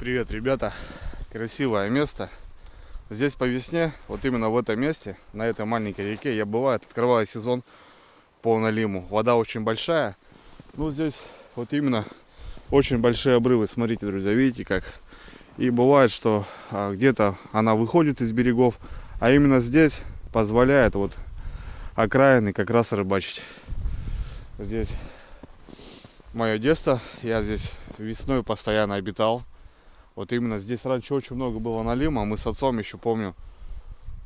Привет, ребята! Красивое место. Здесь по весне, вот именно в этом месте, на этой маленькой реке, я бываю, открываю сезон по налиму. Вода очень большая. Ну, здесь вот именно очень большие обрывы. Смотрите, друзья, видите как? И бывает, что где-то она выходит из берегов, а именно здесь позволяет вот окраины как раз рыбачить. Здесь мое детство, я здесь весной постоянно обитал. Вот именно здесь раньше очень много было налима. Мы с отцом еще помню,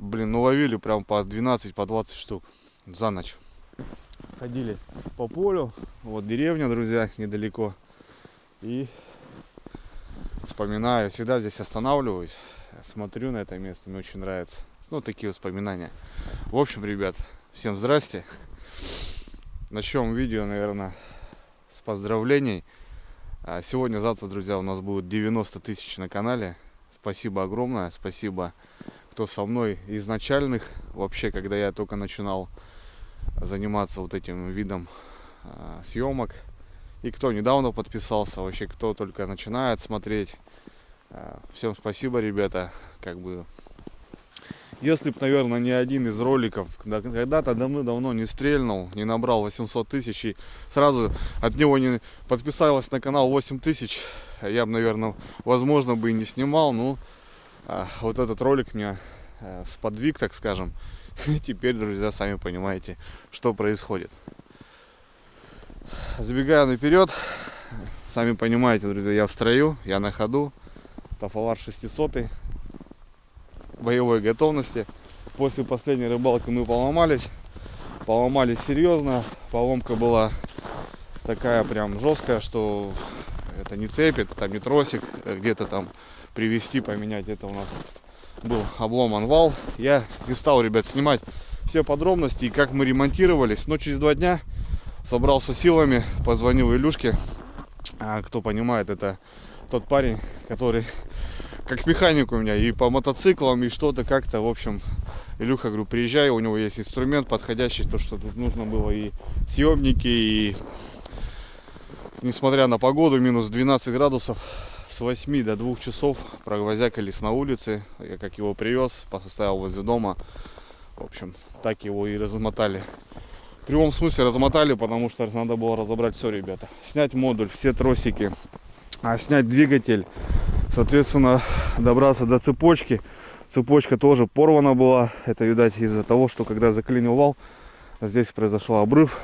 ловили прям по 12, по 20 штук за ночь. Ходили по полю. Вот деревня, друзья, недалеко. И вспоминаю, всегда здесь останавливаюсь. Смотрю на это место, мне очень нравится. Ну, такие воспоминания. В общем, ребят, всем здрасте. Начнем видео, наверное, с поздравлений. Сегодня-завтра, друзья, у нас будет 90 тысяч на канале. Спасибо огромное. Спасибо, кто со мной изначальных. Вообще, когда я только начинал заниматься вот этим видом съемок. И кто недавно подписался. Вообще, кто только начинает смотреть. Всем спасибо, ребята. Если бы, наверное, ни один из роликов когда-то давно не стрельнул, не набрал 800 тысяч и сразу от него не подписалось на канал 8 тысяч, я бы, наверное, возможно, бы и не снимал. Но вот этот ролик меня сподвиг, так скажем. И теперь, друзья, сами понимаете, что происходит. Забегая наперед, сами понимаете, друзья, я в строю, я на ходу. Тафалар 600. Боевой готовности. После последней рыбалки мы поломались серьезно. Поломка была такая прям жесткая, что это не цепит, там не тросик, где-то там привести, поменять. Это у нас был обломан вал. Я не стал, ребят, снимать все подробности и как мы ремонтировались, но через 2 дня собрался силами, позвонил Илюшке. Кто понимает, это тот парень, который как механик у меня и по мотоциклам, и что-то как-то, в общем, Илюха, говорю, приезжай, у него есть инструмент подходящий, то, что тут нужно было, и съемники, и несмотря на погоду, минус 12 градусов, с 8 до 2 часов провозякались на улице. Я как его привез, поставил возле дома, в общем, так его и размотали. В прямом смысле размотали, потому что надо было разобрать все, ребята. Снять модуль, все тросики, снять двигатель. Соответственно, добраться до цепочки. Цепочка тоже порвана была. Это, видать, из-за того, что когда заклинил вал, здесь произошел обрыв.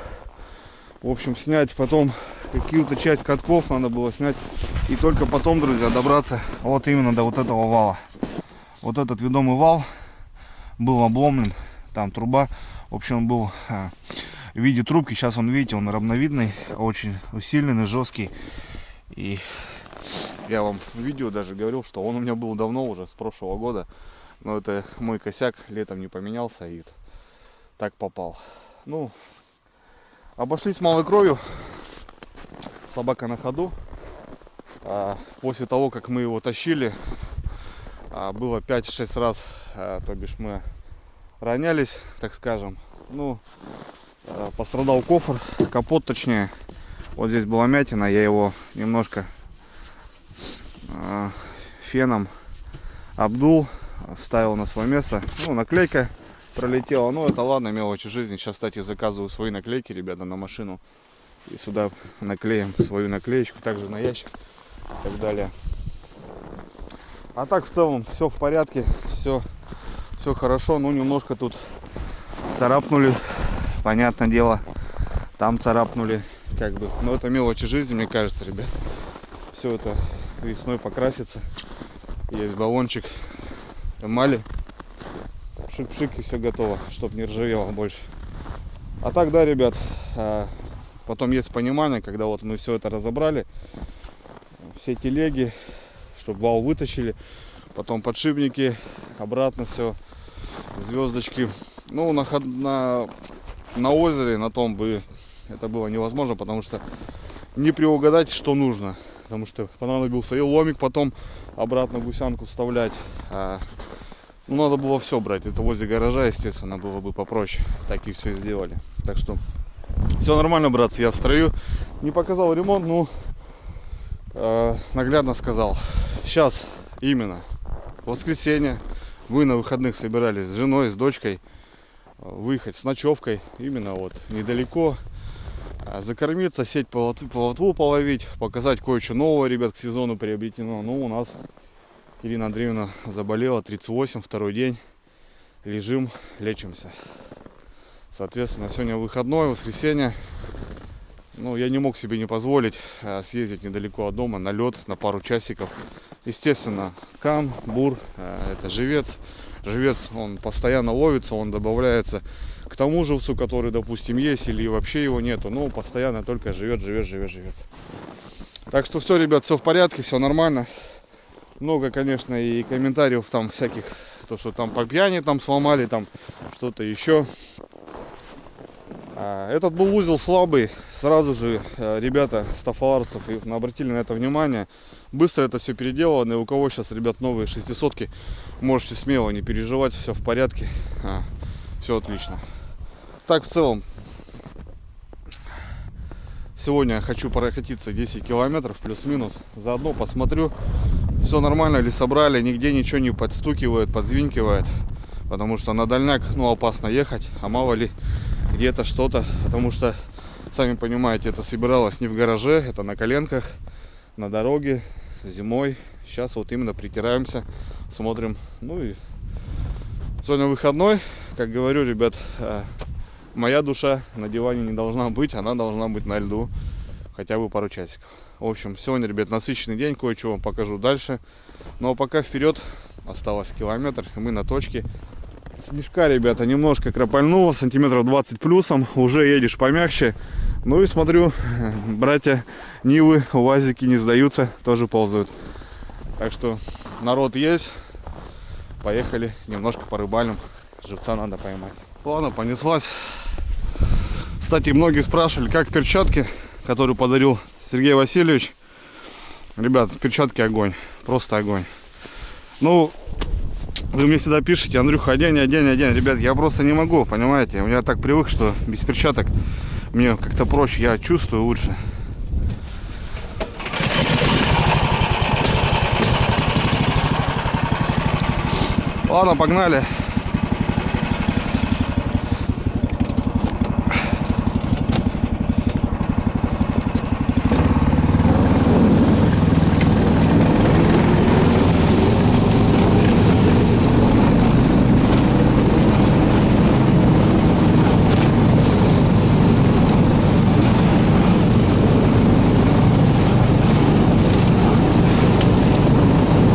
В общем, снять потом какую-то часть катков надо было снять. И только потом, друзья, добраться вот именно до вот этого вала. Вот этот ведомый вал был обломлен. Там труба. В общем, он был в виде трубки. Сейчас он, видите, он равновидный. Очень усиленный, жесткий. И я вам в видео даже говорил, что он у меня был давно уже, с прошлого года. Но это мой косяк, летом не поменялся и так попал. Ну, обошлись малой кровью. Собака на ходу. После того, как мы его тащили, было 5-6 раз, то бишь мы ронялись, так скажем. Ну, пострадал кофр, капот точнее. Вот здесь была мятина, я его немножко феном обдул, вставил на свое место. Ну, наклейка пролетела, ну это ладно, мелочи жизни. Сейчас, кстати, заказываю свои наклейки, ребята, на машину. И сюда наклеим свою наклеечку, также на ящик и так далее. А так, в целом, все в порядке, все хорошо. Ну, немножко тут царапнули, понятное дело. Там царапнули, как бы. Но это мелочи жизни, мне кажется, ребят. Все это весной покрасится. Есть баллончик эмали. Пшик-пшик, и все готово, чтобы не ржавело больше. А так, да, ребят, потом есть понимание, когда вот мы все это разобрали, все телеги, чтобы вал вытащили, потом подшипники, обратно все, звездочки. Ну, на озере, на том бы это было невозможно, потому что не приугадать, что нужно. Потому что понадобился и ломик, потом обратно гусянку вставлять. Ну, надо было все брать. Это возле гаража, естественно, было бы попроще. Так и все сделали. Так что все нормально, братцы, я в строю. Не показал ремонт, ну, наглядно сказал. сейчас именно воскресенье. Вы на выходных собирались с женой, с дочкой выехать с ночевкой. Именно вот недалеко. Закормиться, сеть плотву половить, показать кое-что нового, ребят, к сезону приобретено. Ну, у нас Ирина Андреевна заболела, 38, второй день. Лежим, лечимся. Соответственно, сегодня выходной, воскресенье. Ну, я не мог себе не позволить съездить недалеко от дома на лед на пару часиков. Естественно, кам, бур, это живец. Живец, он постоянно ловится, он добавляется к тому живцу, который, допустим, есть, или вообще его нету. Но постоянно только живет. Так что все, ребят, все в порядке, все нормально. Много, конечно, и комментариев там всяких, то, что там по пьяни там сломали, там что-то еще. Этот был узел слабый. Сразу же ребята стафоварцев обратили на это внимание. Быстро это все переделано. И у кого сейчас, ребят, новые 600-ки, можете смело не переживать, все в порядке. Все отлично. Так, в целом, сегодня хочу прокатиться 10 километров плюс-минус. Заодно посмотрю, все нормально ли собрали, нигде ничего не подстукивает, подзвинкивает. Потому что на дальняк, ну, опасно ехать, а мало ли где-то что-то. Потому что, сами понимаете, это собиралось не в гараже, это на коленках, на дороге, зимой. Сейчас вот именно притираемся, смотрим. Ну и сегодня выходной, как говорю, ребят, моя душа на диване не должна быть, она должна быть на льду хотя бы пару часиков. В общем, сегодня, ребят, насыщенный день, кое-что вам покажу дальше. Ну а пока вперед, осталось километр, и мы на точке. Снежка, ребята, немножко кропальнуло, сантиметров 20 плюсом, уже едешь помягче. Ну и смотрю, братья Нивы, УАЗики не сдаются, тоже ползают. Так что народ есть, поехали, немножко порыбалим, живца надо поймать. Ладно, понеслась. Кстати, многие спрашивали, как перчатки, которые подарил Сергей Васильевич. Ребят, перчатки огонь, просто огонь. Ну, вы мне всегда пишете: Андрюха, одень. Ребят, я просто не могу, понимаете? Я так привык, что без перчаток мне как-то проще, я чувствую лучше. Ладно, погнали.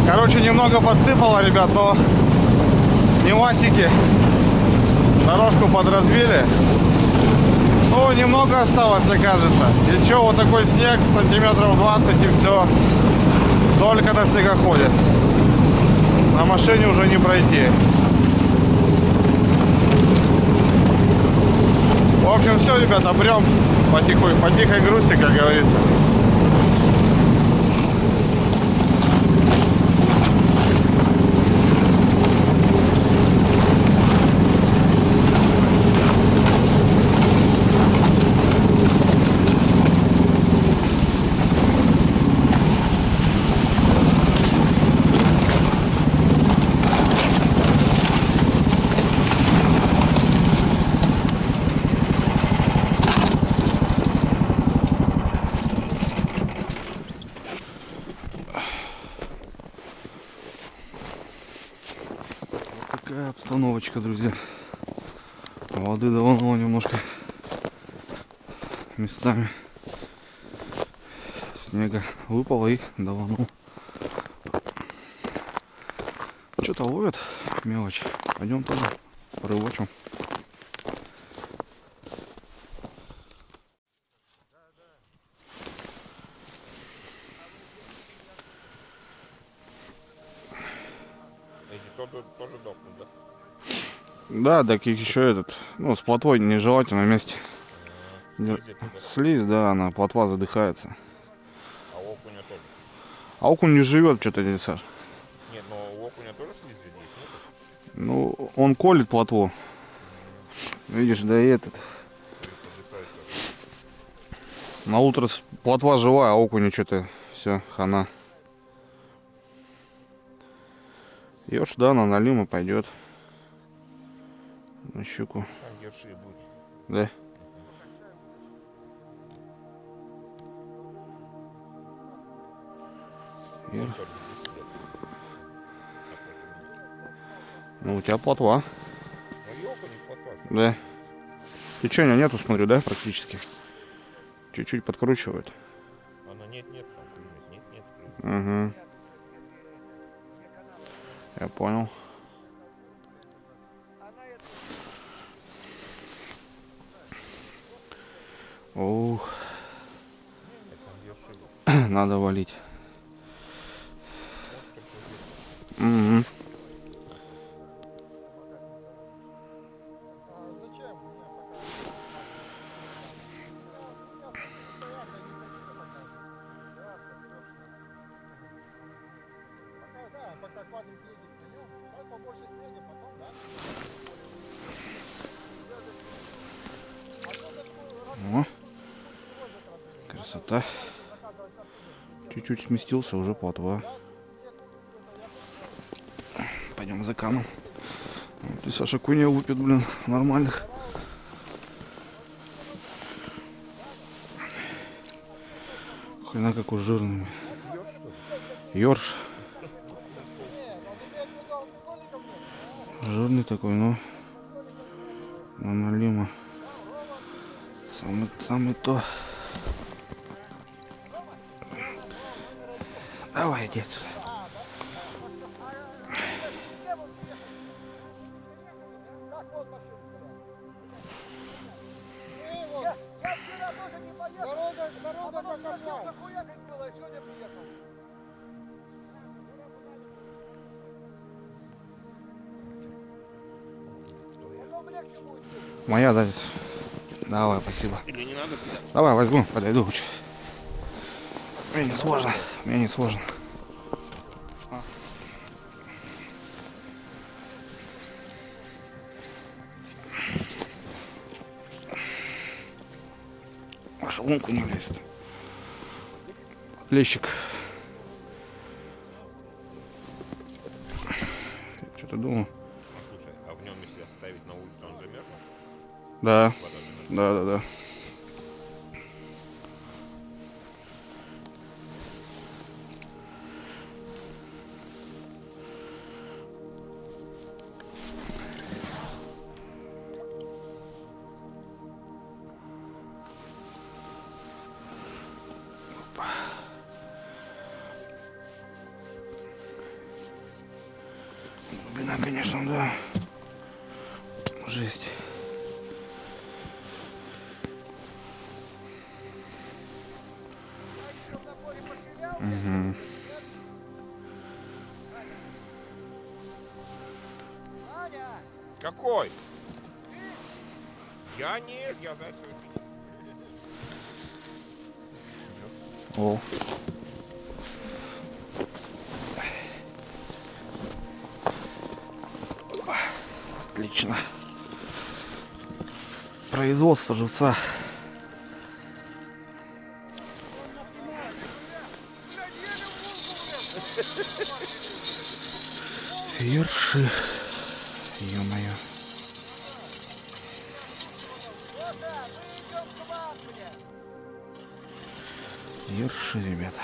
Короче, немного подсыпало, ребят, но невасики дорожку подразвили. Ну, немного осталось, мне кажется. Еще вот такой снег, сантиметров 20 и все. Только на снегоходе. На машине уже не пройти. В общем, все, ребята, прям по тихой грусти, как говорится. Такая обстановочка, друзья. Воды давно немножко местами снега выпало и давно. Что-то ловят мелочь. Пойдем тоже порыбачим. Тоже дохнут, да? Да, так их еще этот, ну, с плотвой нежелательно вместе. Слизь, да, она, плотва задыхается. А у окуня тоже? А окунь не живет, что-то здесь, Саш. Нет, но у окуня тоже слизь есть, нет? Ну, он колет плотву. Видишь, да и этот. На утро плотва живая, а окуню что-то все, хана. Ёж, да, на налима пойдет. На щуку. Там ерши будет. Да. Вон Ир. тоже здесь сидят. Ну, у тебя плотва. Ну, елка не хватает. Да. Течения нету, смотрю, да, практически. Чуть-чуть подкручивает. Она нет-нет, там клюнет, нет-нет. Угу. Я понял. Ух, Там ерши. надо валить. Вот только здесь. Угу. О, красота. Чуть-чуть сместился, уже плотва. Пойдем за камом. Вот и Саша куня лупит, блин, нормальных. Хрена как у жирными. Ерш, что ли? Ёрш. Жирный такой, но налима. Самый то. Давай, иди отсюда. Дорога как асфальт. Моя давится. Давай, спасибо. Или не надо туда? Давай, возьму, подойду лучше. Мне не сложно. Мне не сложно. Аж лунку не влезет. Лещик. Что-то думал. А слушай, а в нем если оставить на улице, он замерзнет? Да, Вода замерзнет. да. Глубина, конечно, да. Жесть. Угу. Какой? Я нет, я зайца. О. Отлично. Производство живца. Ерши. Ё-моё. Ерши, ребята.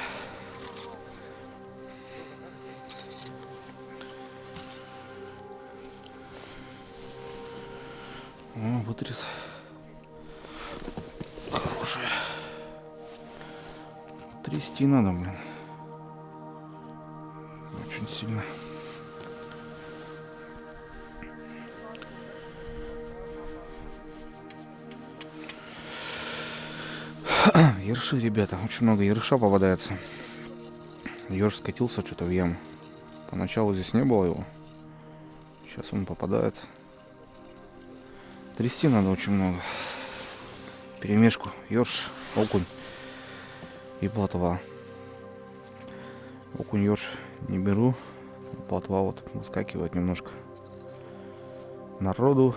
О, вытряс. Хорошая. Трясти надо, блин. Очень сильно. Ерши, ребята. Очень много ерша попадается. Ерш скатился что-то в яму. Поначалу здесь не было его. Сейчас он попадается. Трясти надо очень много. Перемешку. Ёрш, окунь и плотва. Окунь, ёрш не беру. Плотва вот выскакивает немножко. Народу,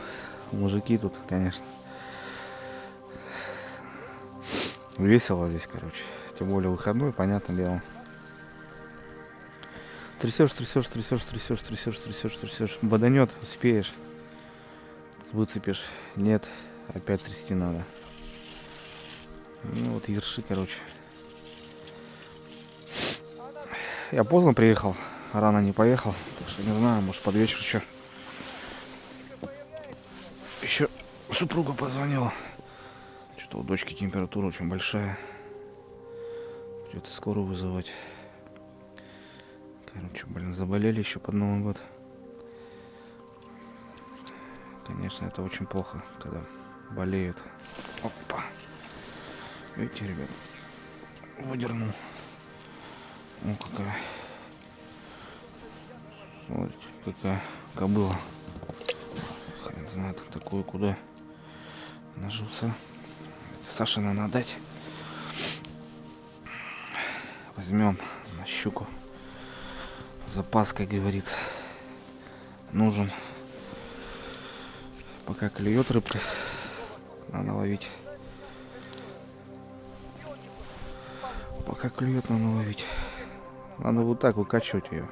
мужики тут, конечно. Весело здесь, короче. Тем более выходной, понятное дело. Трясешь, трясешь, трясешь, трясешь, трясешь, трясешь, трясешь. Боданет, успеешь. Выцепишь. Нет, опять трясти надо. Ну вот ерши, короче. Я поздно приехал, рано не поехал. Так что не знаю, может под вечер еще. Еще супруга позвонила. Что-то у дочки температура очень большая. Придется скорую вызывать. Короче, блин, заболели еще под Новый год. Конечно, это очень плохо, когда болеют. Опа. Видите, ребят, выдернул. Ну, какая. Вот какая кобыла. Хрен знает, такую куда нажился. Саше надо отдать. Возьмем на щуку. Запас, как говорится, нужен. Пока клюет рыбка, надо ловить. Пока клюет, надо ловить. Надо вот так выкачивать ее.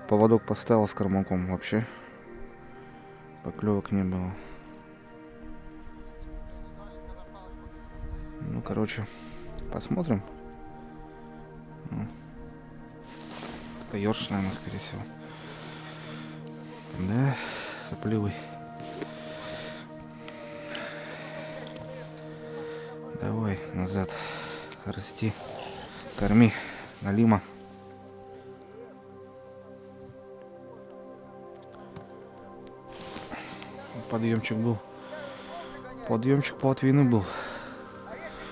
Поводок поставил с кормаком, вообще поклевок не было. Ну, короче, посмотрим. Это ёрш, наверное, скорее всего. Да, сопливый. Давай назад расти, корми, налима. Подъемчик был. Подъемчик плотвины был.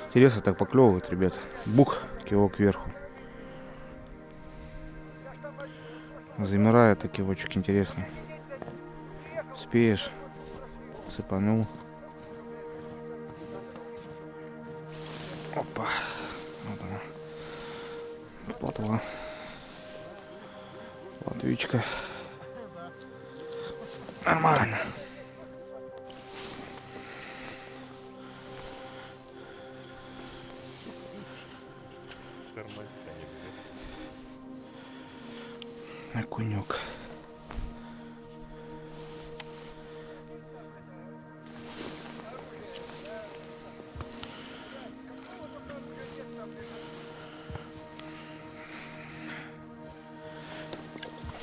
Интересно так поклевывает, ребят. Бух, кивок кверху. Замирает, так кивочек интересный. Успеешь. Сыпанул. Опа. Вот она. Плотва. Плотвичка. Нормально. Окунек.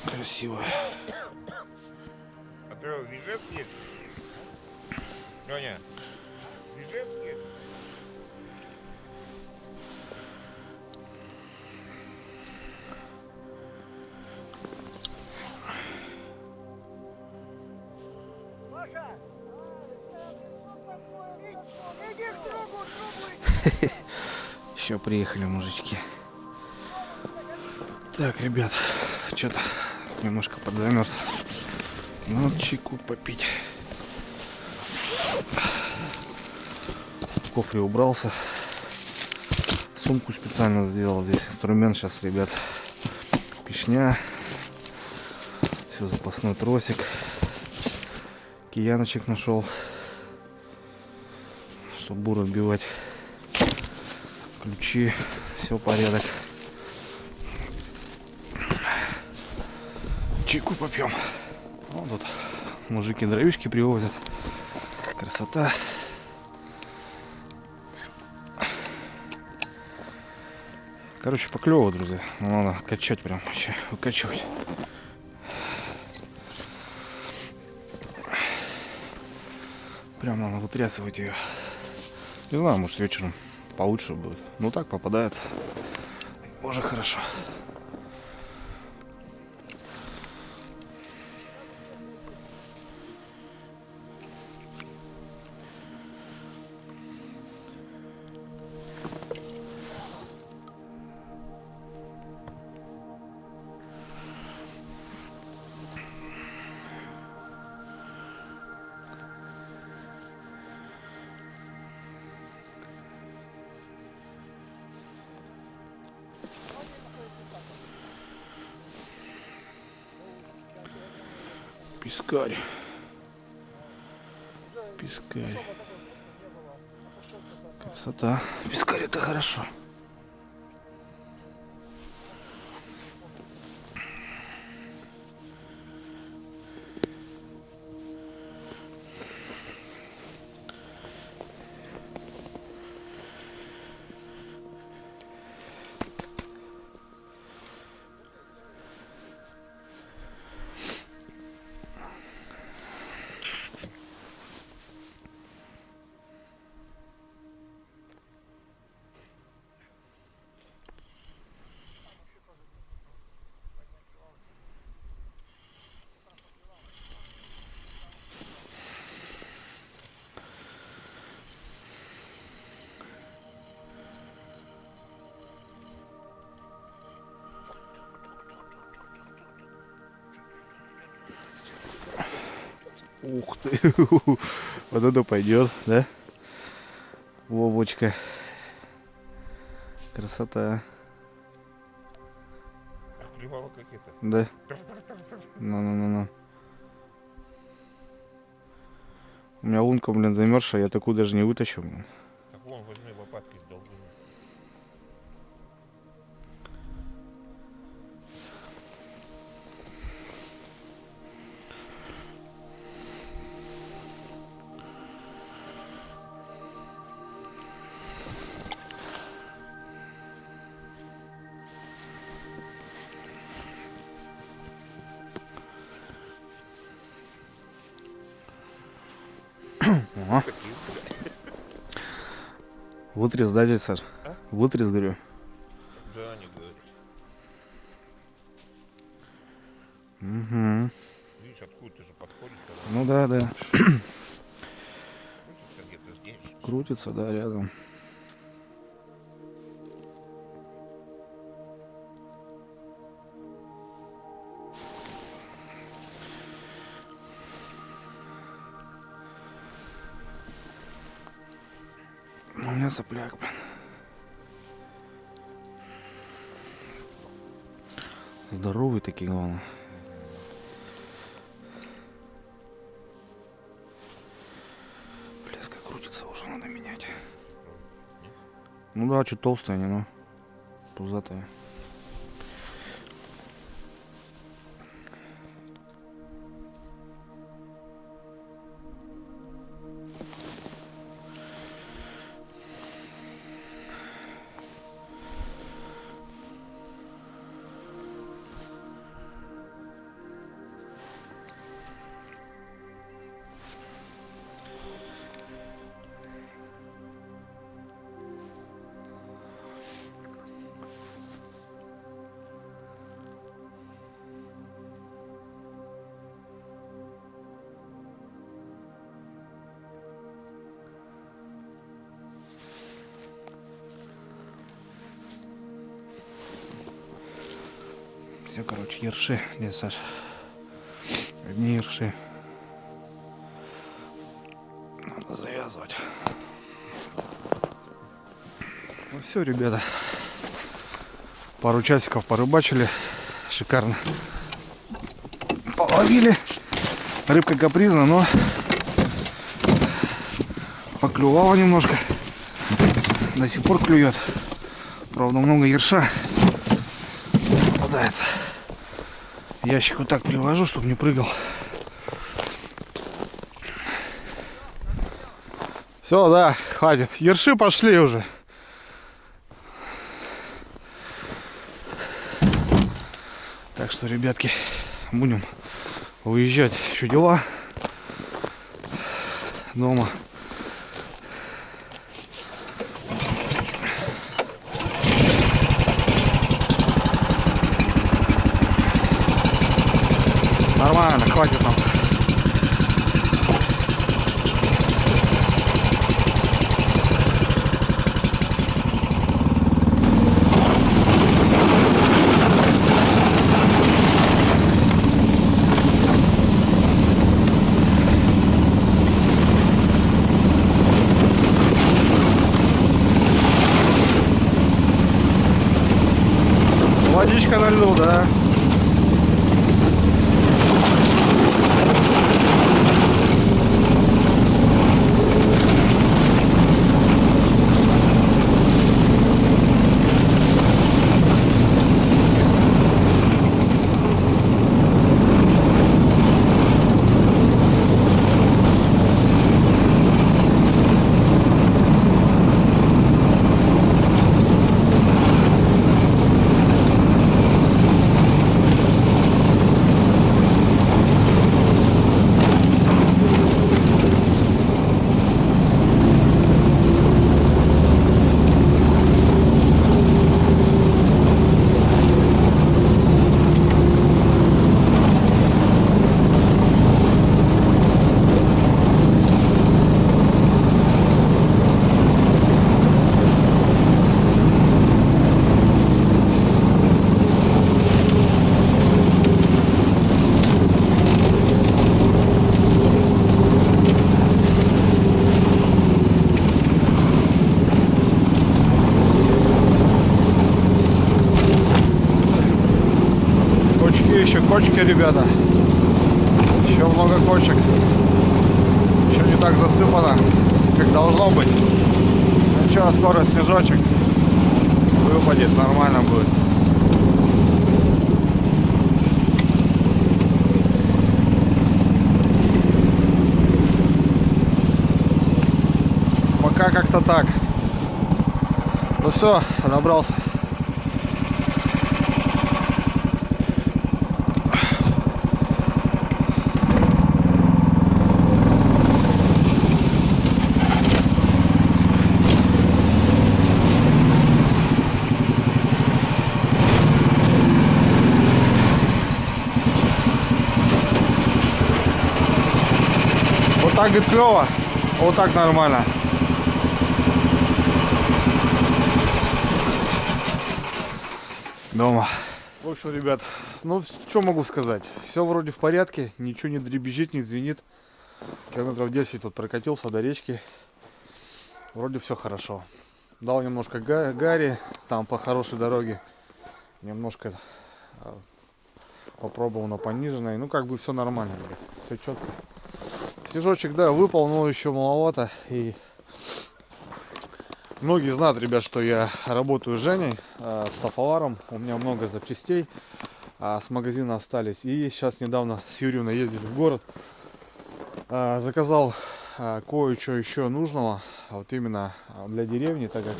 Красивая. А ты в Ижевске? Леня, в Ижевске? Иди к другу, Еще приехали мужички. Так, ребят, что-то немножко подзамерз. Надо чайку попить. В кофре убрался. Сумку специально сделал. Здесь инструмент сейчас, ребят. Пешня. Все, запасной тросик. Кияночек нашел, чтобы бур отбивать. Ключи. Все порядок. Чайку попьем. Вот тут мужики дровишки привозят. Красота. Короче, поклево, друзья. Надо качать прям вообще. Выкачивать. Прям надо вытрясывать ее. Не знаю, может вечером получше будет. Ну так попадается. Уже хорошо. Пискарь. Пискарь. Красота. Пискарь — это хорошо. Ух ты. Вот это пойдет, да? Вовочка. Красота. Клевала как это. Да. Ну. У меня лунка, блин, замерзшая, я такую даже не вытащу, блин. Так вон, возьми лопаткой с долгими. Ага. Такие, бля. Вытряс, да, дядь Саш? А? Вытряс, говорю. Да, не говорю. Угу. Видишь, откуда-то же подходит. Ну да. Крутится где-то здесь. Крутится, да, рядом. У меня сопляк, блин. Здоровый такие, главное. Леска крутится, уже надо менять. Ну да, чуть толстые они, но пузатые. Все, короче, ерши, дядя Саш. Одни ерши. Надо завязывать. Ну все, ребята. Пару часиков порыбачили. Шикарно. Половили. Рыбка капризна, но поклевала немножко. До сих пор клюет. Правда, много ерша попадается. Ящик вот так привожу, чтобы не прыгал. Все, да, хватит. Ерши пошли уже. Так что, ребятки, будем уезжать. Еще дела дома. Нормально, хватит нам. Водичка на льду, да. Большие еще кочки, ребята. Еще много кочек. Еще не так засыпано, как должно быть. Ничего, скоро снежочек выпадет, нормально будет. Пока как-то так. Ну все, набрался. Вот так, говорит, клево, а вот так нормально. Дома. В общем, ребят, ну что могу сказать? Все вроде в порядке, ничего не дребезжит, не звенит. Километров 10 тут прокатился до речки. Вроде все хорошо. Дал немножко гари там по хорошей дороге. Немножко попробовал на пониженной. Ну как бы все нормально, ребят. Все четко. Снежочек, да, выпал, но еще маловато. И многие знают, ребят, что я работаю с Женей, с Тафоваром. У меня много запчастей с магазина остались. И сейчас недавно с Юрьевной ездили в город. Заказал кое-что еще нужного. Вот именно для деревни, так как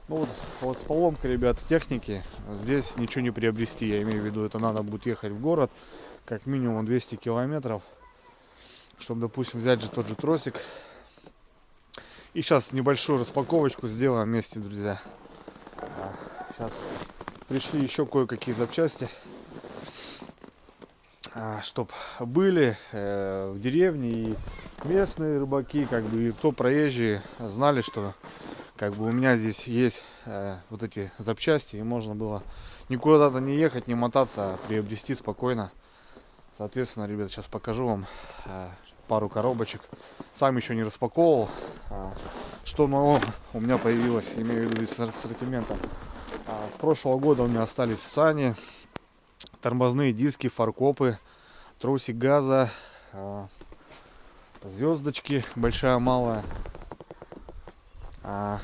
ну вот с поломкой, ребят, техники здесь ничего не приобрести. Я имею в виду, это надо будет ехать в город как минимум 200 километров, чтобы, допустим, взять же тот же тросик. И сейчас небольшую распаковочку сделаем вместе, друзья. Сейчас пришли еще кое-какие запчасти, чтоб были в деревне и местные рыбаки, как бы, и кто проезжие, знали, что как бы у меня здесь есть вот эти запчасти, и можно было никуда-то не ехать, не мотаться, а приобрести спокойно. Соответственно, ребят, сейчас покажу вам пару коробочек. Сам еще не распаковывал. Что нового у меня появилось, имею в виду из ассортимента. С прошлого года у меня остались сани, тормозные диски, фаркопы, тросик газа, звездочки, большая, малая. В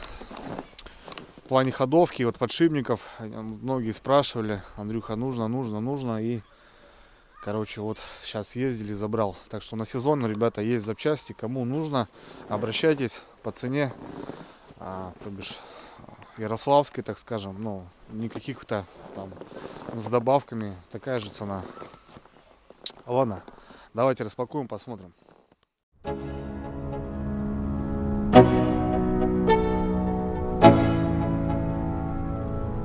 плане ходовки, вот подшипников, многие спрашивали: Андрюха, нужно. И короче, вот сейчас ездили, забрал. Так что на сезон, ребята, есть запчасти. Кому нужно, обращайтесь по цене. То бишь ярославской, так скажем. Ну, никаких-то там с добавками. Такая же цена. Ладно, давайте распакуем, посмотрим.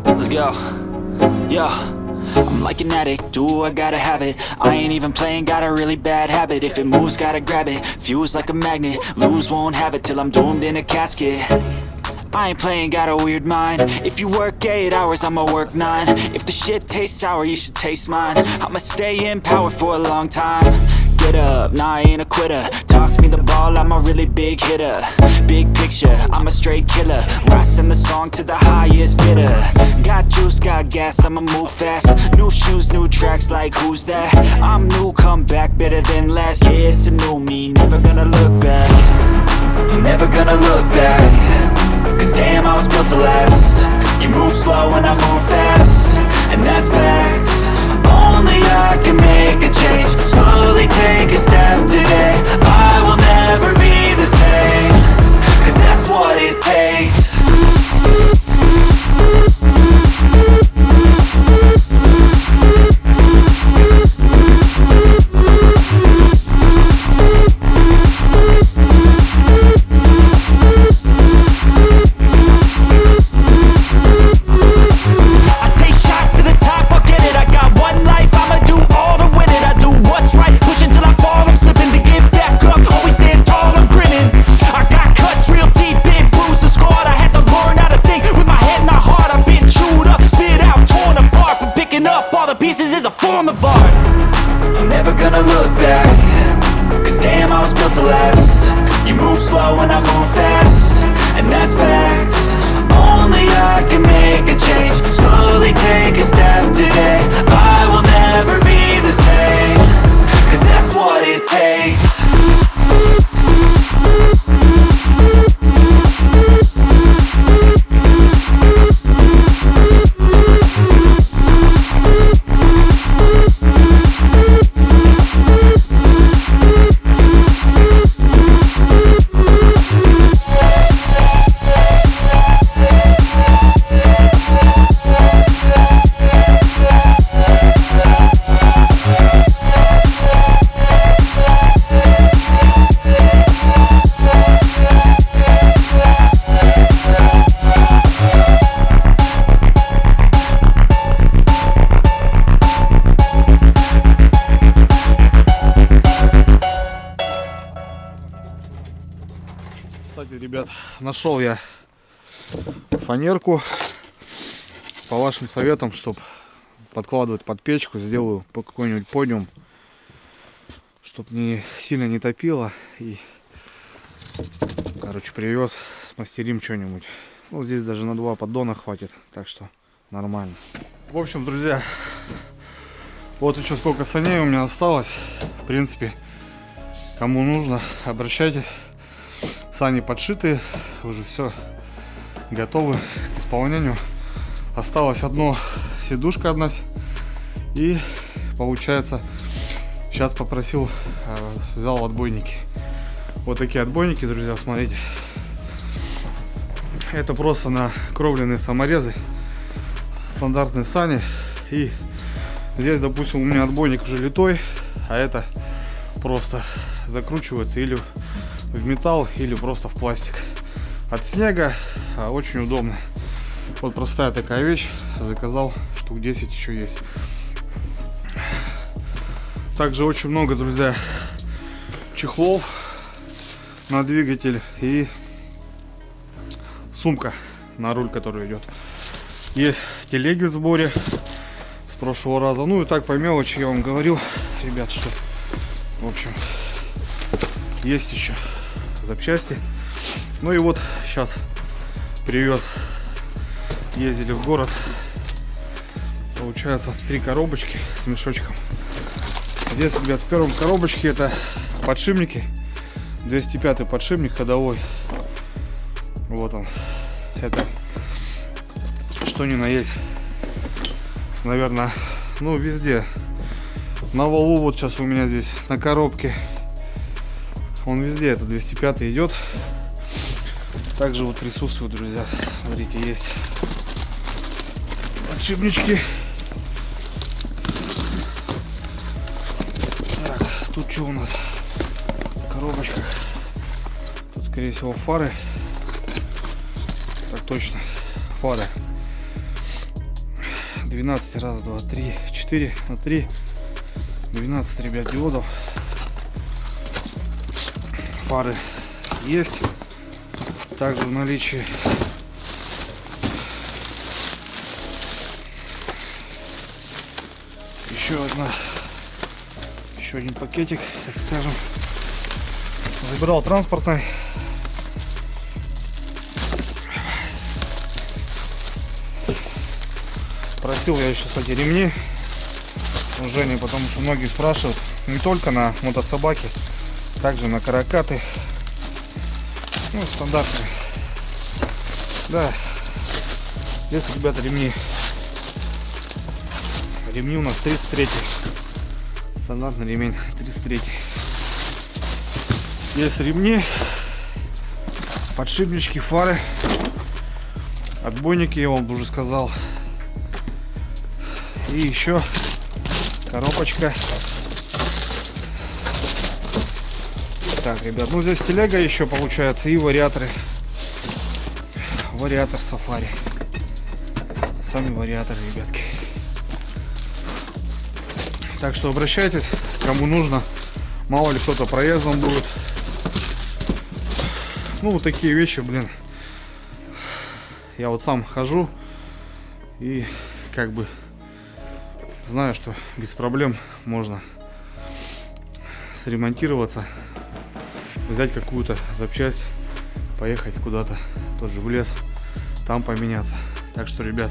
Let's go. Yo. I'm like an addict, do I gotta have it. I ain't even playing, got a really bad habit. If it moves, gotta grab it. Fuse like a magnet, lose, won't have it till I'm doomed in a casket. I ain't playing, got a weird mind. If you work 8 hours, I'ma work 9. If the shit tastes sour, you should taste mine. I'ma stay in power for a long time. Get up, nah, I ain't a quitter. Toss me the ball, I'm a really big hitter. Big picture, I'm a straight killer. Rising the song to the highest bidder. Got juice, got gas, I'ma move fast. New shoes, new tracks, like who's that? I'm new, come back, better than last. Yeah, it's a new me, never gonna look back. Never gonna look back. Cause damn, I was built to last. You move slow and I move fast, and that's facts. Only I can make a change. Slowly take a step today. I will never be the same. Cause that's what it takes. Pushing till I fall, I'm slipping to get back нашел я фанерку. По вашим советам, чтобы подкладывать под печку, сделаю по какой-нибудь подиум, чтобы не сильно не топило. И, короче, привез, смастерим что-нибудь. Ну, здесь даже на 2 поддона хватит, так что нормально. В общем, друзья, вот еще сколько саней у меня осталось. В принципе, кому нужно, обращайтесь. Сани подшиты, уже все готовы к исполнению. Осталось одно, сидушка одна. И получается, сейчас попросил, взял отбойники. Вот такие отбойники, друзья, смотрите. Это просто на кровляные саморезы. Стандартные сани. И здесь, допустим, у меня отбойник уже литой, а это просто закручивается или в металл, или просто в пластик. От снега очень удобно. Вот простая такая вещь. Заказал, штук 10 еще есть. Также очень много, друзья, чехлов на двигатель и сумка на руль, который идет. Есть телеги в сборе с прошлого раза. Ну и так по мелочи я вам говорил, ребят, что в общем есть еще запчасти. Ну и вот сейчас привез, ездили в город, получается 3 коробочки с мешочком. Здесь, ребят, в первом коробочке это подшипники, 205 подшипник ходовой. Вот он, это что ни на есть, наверное, ну везде. На валу вот сейчас у меня здесь на коробке, он везде, это 205 идет. Также вот присутствует, друзья, смотрите, есть подшипнички. Так, тут что у нас в коробочках? Тут, скорее всего, фары. Так точно, фары. 12, раз, два, три, 4 на 3. 12, ребят, диодов. Фары есть. Также в наличии еще один пакетик, так скажем. Забирал транспортный. Просил я еще, кстати, ремни у Жени, потому что многие спрашивают не только на мотособаки, также на каракаты. Ну, стандартные. Да. Здесь, ребята, ремни. Ремни у нас 33. Стандартный ремень 33. Есть ремни, подшипнички, фары, отбойники, я вам уже сказал. И еще коробочка. Так, ребят, ну здесь телега еще получается и вариаторы. Вариатор Safari. Сами вариаторы, ребятки. Так что обращайтесь, кому нужно. Мало ли кто-то проездом будет. Ну вот такие вещи, блин. Я вот сам хожу и как бы знаю, что без проблем можно сремонтироваться, взять какую-то запчасть, поехать куда-то тоже в лес, там поменяться. Так что, ребят,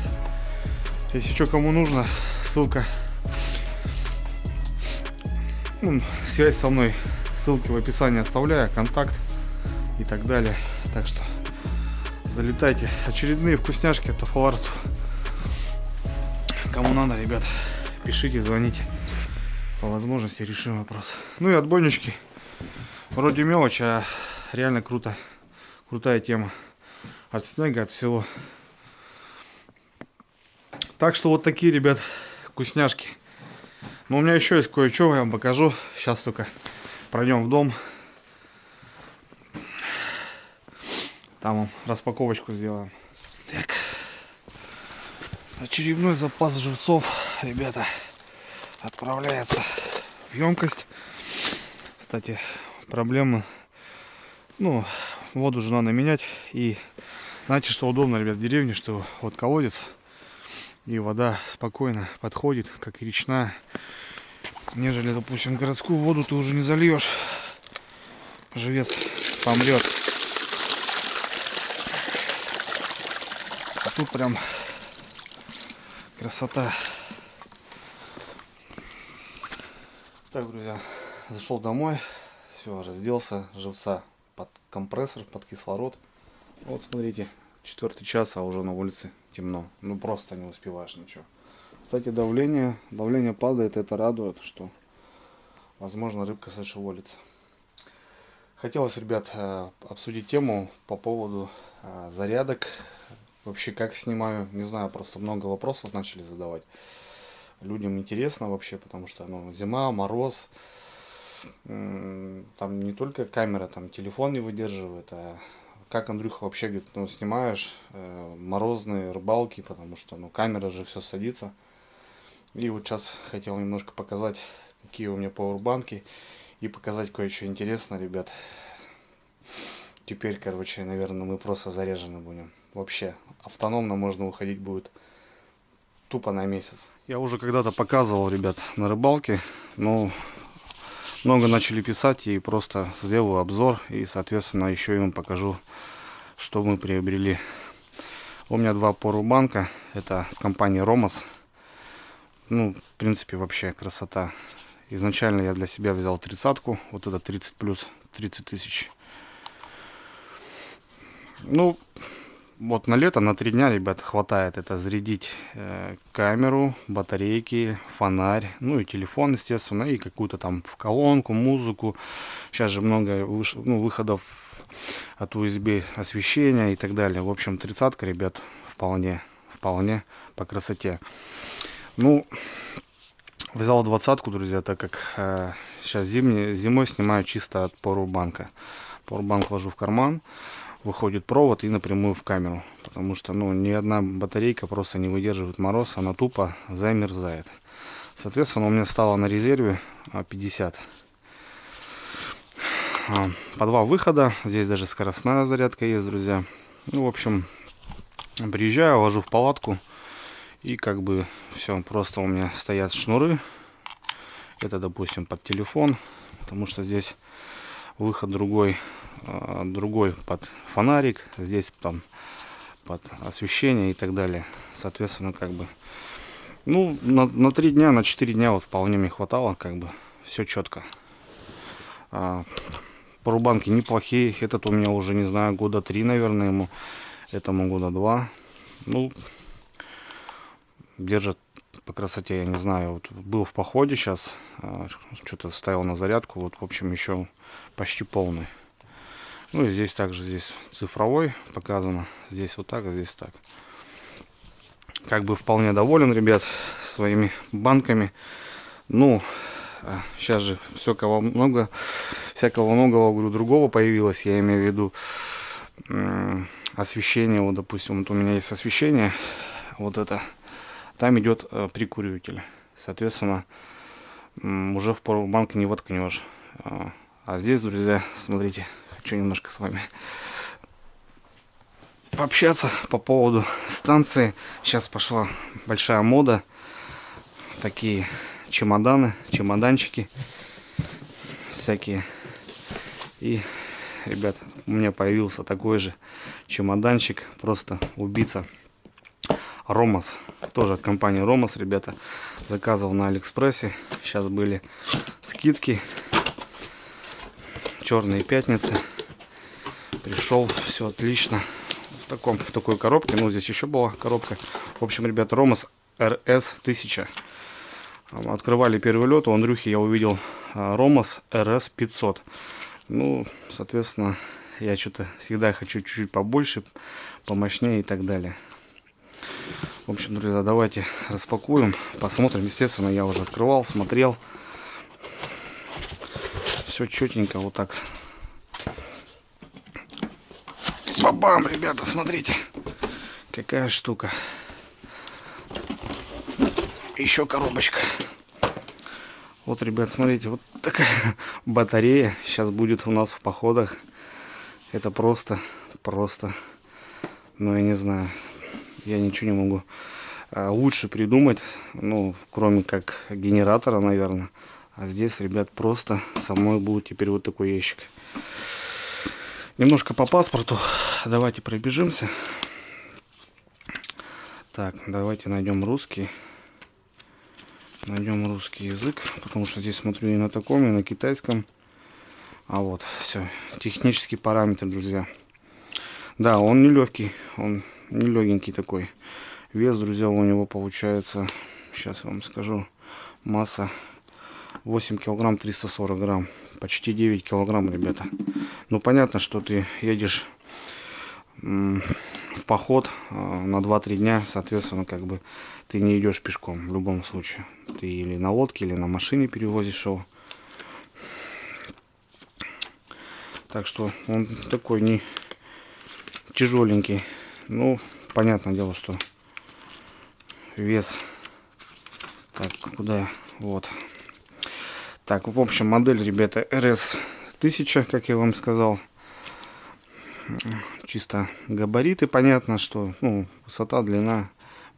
если что кому нужно, ссылка, ну, связь со мной, ссылки в описании оставляю, контакт и так далее. Так что залетайте. Очередные вкусняшки от Тофоварцев. Кому надо, ребят, пишите, звоните. По возможности решим вопрос. Ну и отбойнички. Вроде мелочь, а реально круто. Крутая тема. От снега, от всего. Так что вот такие, ребят, вкусняшки. Но у меня еще есть кое-что, я вам покажу. Сейчас только пройдем в дом. Там вам распаковочку сделаем. Так. Очередной запас живцов, ребята, отправляется в емкость. Кстати, проблема, ну, воду же надо менять. И знаете, что удобно, ребят, в деревне, что вот колодец, и вода спокойно подходит, как и речная. Нежели, допустим, городскую воду ты уже не зальешь. Живец помрет. А тут прям красота. Так, друзья, зашел домой. Все, разделся, живца под компрессор, под кислород. Вот смотрите, 4 час, а уже на улице темно. Ну просто не успеваешь ничего. Кстати, давление падает, это радует, что возможно рыбка зашевелится. Хотелось, ребят, обсудить тему по поводу зарядок. Вообще, как снимаю, не знаю, просто много вопросов начали задавать. Людям интересно вообще, потому что зима, мороз. Там не только камера, там телефон не выдерживает, а как Андрюха вообще говорит, снимаешь морозные рыбалки, потому что камера же все садится. И вот сейчас хотел немножко показать, какие у меня пауэрбанки, и показать кое-что интересное, ребят. Теперь, короче, наверное, мы просто заряжены будем. Вообще, автономно можно уходить будет тупо на месяц. Я уже когда-то показывал, ребят, на рыбалке, но много начали писать, и просто сделаю обзор, и, соответственно, еще им покажу, что мы приобрели. У меня 2 пауэрбанка, это в компании Ромас. В принципе, вообще красота. Изначально я для себя взял 30-ку, вот это 30 плюс, 30 тысяч. Вот на лето, на 3 дня, ребят, хватает. Это зарядить камеру, батарейки, фонарь, и телефон, естественно, и какую-то там в колонку, музыку. Сейчас же много выходов от USB освещения и так далее. В общем, 30-ка, ребят, вполне по красоте. Взял 20-ку, друзья, так как сейчас зимой снимаю чисто от пауэрбанка. Пауэрбанк ложу в карман, выходит провод и напрямую в камеру. Потому что ни одна батарейка просто не выдерживает мороз, она тупо замерзает. Соответственно, у меня стало на резерве 50. По 2 выхода, здесь даже скоростная зарядка есть, друзья. В общем, приезжаю, ложу в палатку. И как бы все, просто у меня стоят шнуры. Это, допустим, под телефон, потому что здесь выход другой под фонарик, здесь там под освещение и так далее. Соответственно, как бы, на 3 дня, на 4 дня вот вполне мне хватало, как бы, все четко. Пауэрбанки неплохие, этот у меня уже, не знаю, года 3, наверное, ему, этому года 2. Держит по красоте, я не знаю, вот был в походе сейчас, что-то ставил на зарядку, вот, в общем, еще почти полный. И здесь также, здесь цифровой показано, здесь вот так, здесь так. Как бы вполне доволен, ребят, своими банками. Сейчас же всякого много, говорю, другого появилось, я имею в виду освещение, вот, допустим, вот у меня есть освещение, вот это. Там идет прикуриватель. Соответственно, уже в пауэрбанк не воткнешь. А здесь, друзья, смотрите, хочу немножко с вами пообщаться по поводу станции. Сейчас пошла большая мода. Такие чемоданчики всякие. И, ребят, у меня появился такой же чемоданчик. Просто убийца. Ромас, тоже от компании Ромас, ребята, заказывал на Алиэкспрессе. Сейчас были скидки, черные пятницы. Пришел, все отлично, в такой коробке. Здесь еще была коробка. В общем, ребята, Ромас RS 1000. Открывали первый лед, у Андрюхи я увидел Ромас RS 500. Соответственно, я что-то всегда хочу чуть-чуть побольше, помощнее и так далее. В общем, друзья, давайте распакуем, посмотрим. Естественно, я уже открывал, смотрел. Все четенько, вот так. Бабам, ребята, смотрите, какая штука. Еще коробочка. Вот, ребят, смотрите, вот такая батарея сейчас будет у нас в походах. Это просто, ну я не знаю, я ничего не могу лучше придумать, ну, кроме как генератора, наверное. А здесь, ребят, просто со мной будет теперь вот такой ящик. Немножко по паспорту. Давайте пробежимся. Так, давайте найдем русский. Найдем русский язык, потому что здесь смотрю и на таком, и на китайском. А вот, все, технические параметры, друзья. Да, он не легкий, он не легенький такой. Вес, друзья, у него получается, сейчас я вам скажу, масса 8 килограмм 340 грамм. Почти 9 килограмм, ребята. Ну, понятно, что ты едешь в поход на 2-3 дня, соответственно, как бы ты не идешь пешком в любом случае. Ты или на лодке, или на машине перевозишь его. Так что он такой не тяжеленький. Ну, понятное дело, что вес. Так, куда я? Вот. Так, в общем, модель, ребята, RS1000, как я вам сказал. Чисто габариты, понятно, что, ну, высота, длина,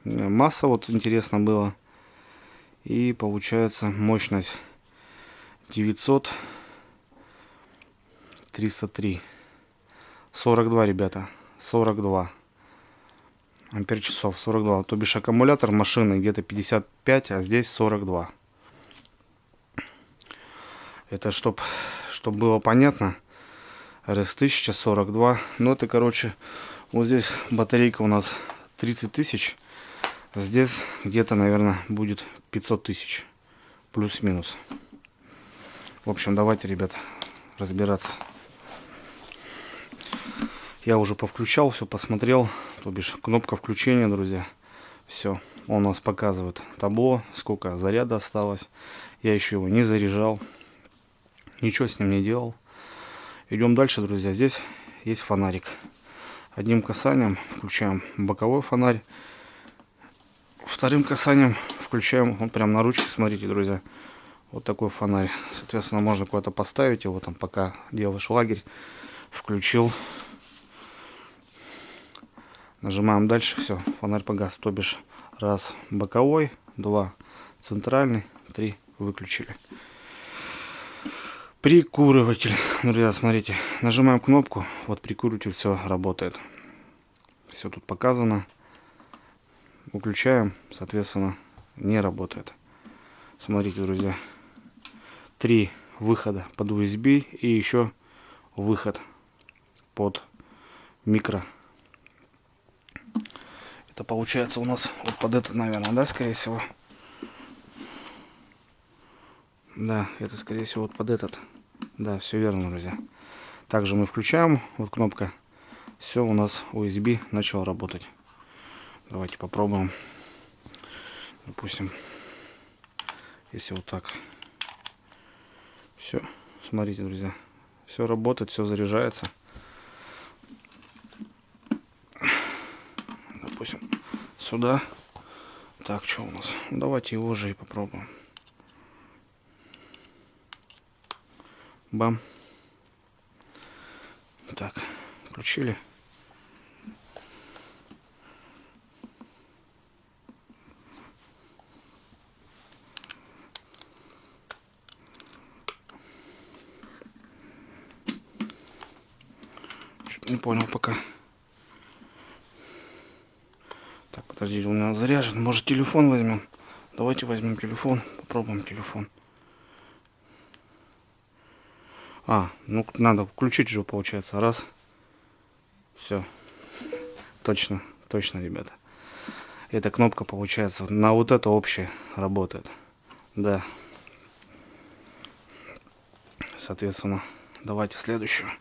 масса, вот интересно было. И получается мощность 900, 303, 42, ребята, 42 ампер часов, 42. То бишь аккумулятор машины где-то 55, а здесь 42. Это чтоб было понятно. RS1000 42. Ну это, короче, вот здесь батарейка у нас 30 тысяч. Здесь где-то, наверное, будет 500 тысяч. Плюс-минус. В общем, давайте, ребят, разбираться. Я уже повключал, все посмотрел. То бишь кнопка включения, друзья. Все, он у нас показывает табло, сколько заряда осталось. Я еще его не заряжал. Ничего с ним не делал. Идем дальше, друзья. Здесь есть фонарик. Одним касанием включаем боковой фонарь. Вторым касанием включаем, вот прям на ручке, смотрите, друзья. Вот такой фонарь. Соответственно, можно куда-то поставить его, там, пока делаешь лагерь. Включил. Нажимаем дальше, все, фонарь погас. То бишь, раз боковой, 2 центральный, 3 выключили. Прикуриватель, друзья, смотрите, нажимаем кнопку, вот прикуриватель, все работает. Все тут показано. Выключаем, соответственно, не работает. Смотрите, друзья, 3 выхода под USB и еще выход под микро. Это получается у нас вот под этот, наверное, да, скорее всего. Да, это скорее всего вот под этот. Да, все верно, друзья. Также мы включаем, вот кнопка. Все, у нас USB начал работать. Давайте попробуем. Допустим, если вот так. Все, смотрите, друзья. Все работает, все заряжается. Допустим, сюда. Так, что у нас? Давайте его же и попробуем. Бам. Так, включили. Чуть не понял пока. Так, подождите, у меня заряжен. Может, телефон возьмем? Давайте возьмем телефон. Попробуем телефон. Ну надо включить же, получается. Раз. Все. Точно, ребята. Эта кнопка, получается, на вот это общее работает. Да. Соответственно, давайте следующую.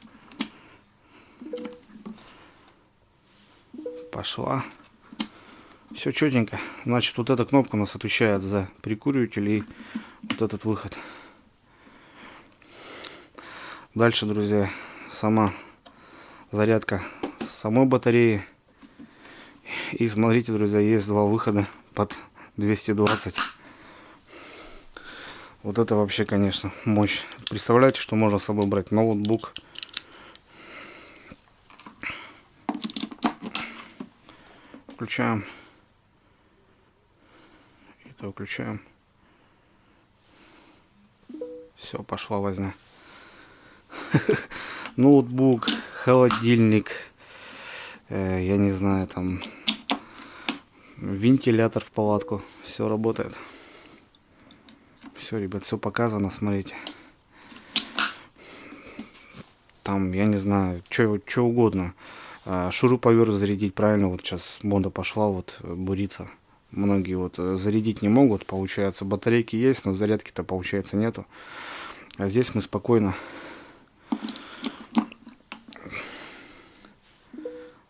Пошла. Все четенько. Значит, вот эта кнопка у нас отвечает за прикуриватель и вот этот выход. Дальше, друзья, сама зарядка самой батареи. И смотрите, друзья, есть 2 выхода под 220. Вот это вообще, конечно, мощь. Представляете, что можно с собой брать ноутбук. включаем. Это выключаем. Все, пошла возня. Ноутбук, холодильник, я не знаю, там вентилятор в палатку. Все работает. Все, ребят, все показано, смотрите. Там, я не знаю, что угодно. Шуруповерт зарядить, правильно, вот сейчас мода пошла, вот буриться. Многие вот зарядить не могут, получается, батарейки есть, но зарядки-то, получается, нету. А здесь мы спокойно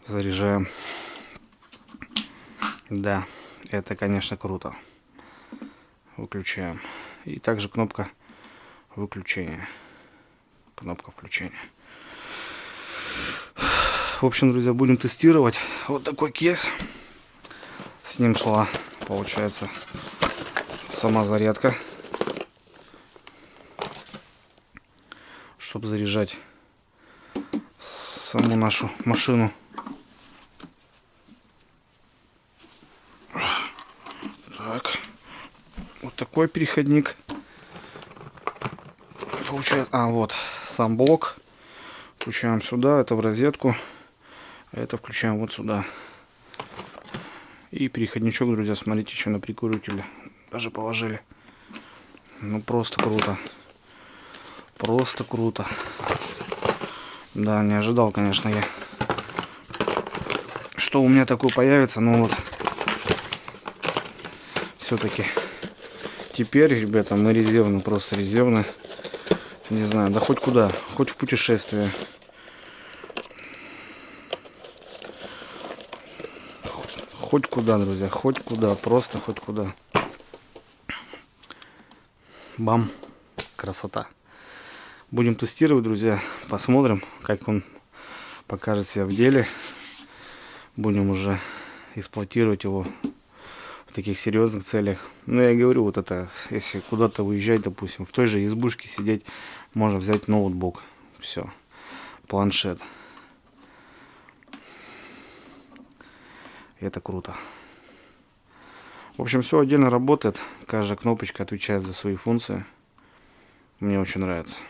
заряжаем. Да, это, конечно, круто. Выключаем. И также кнопка выключения. Кнопка включения. В общем, друзья, будем тестировать. Вот такой кейс. С ним шла, получается, сама зарядка, чтобы заряжать саму нашу машину. Так, вот такой переходник. Получается, вот сам блок. Включаем сюда, это в розетку. А это включаем вот сюда. И переходничок, друзья, смотрите, что на прикурителе даже положили. Ну, просто круто. Просто круто. Да, не ожидал, конечно, я, что у меня такое появится. Но вот все-таки теперь, ребята, мы резервны, просто резервны. Не знаю, да хоть куда, хоть в путешествие. Хоть куда, друзья, хоть куда, просто хоть куда. Бам, красота. Будем тестировать, друзья, посмотрим, как он покажет себя в деле. Будем уже эксплуатировать его в таких серьезных целях. Ну, я говорю, вот это, если куда-то уезжать, допустим, в той же избушке сидеть, можно взять ноутбук. Все, планшет. Это круто. В общем, все отдельно работает. Каждая кнопочка отвечает за свои функции. Мне очень нравится.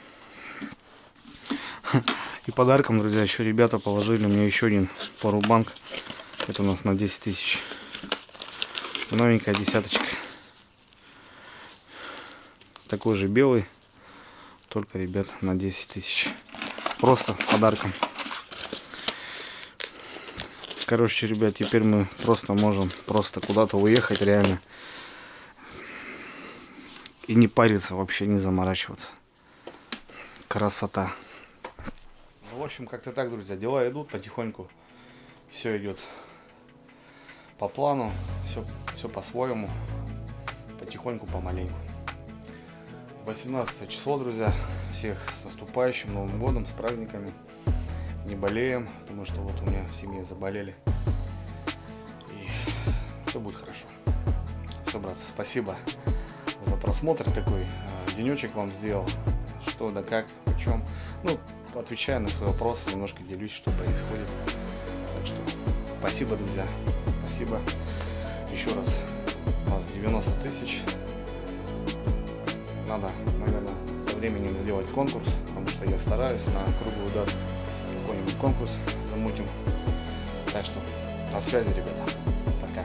И подарком, друзья, еще ребята положили мне еще один пауэрбанк. Это у нас на 10 тысяч. Новенькая десяточка. Такой же белый. Только, ребят, на 10 тысяч. Просто подарком. Короче, ребят, теперь мы просто можем куда-то уехать, реально. И не париться вообще, не заморачиваться. Красота. Ну, в общем, как-то так, друзья, дела идут потихоньку. Все идет по плану, все по-своему. Потихоньку, помаленьку. 18 число, друзья. Всех с наступающим Новым годом, с праздниками. Не болеем, потому что вот у меня в семье заболели. И все будет хорошо. Все, братцы, спасибо за просмотр такой. Денечек вам сделал. Что да как, почем. Ну, отвечаю на свои вопросы, немножко делюсь, что происходит. Так что спасибо, друзья. Спасибо. Еще раз. У нас 90 тысяч. Надо, наверное, со временем сделать конкурс, потому что я стараюсь на круглую дату. Какой-нибудь конкурс замутим. Так что на связи, ребята. Пока.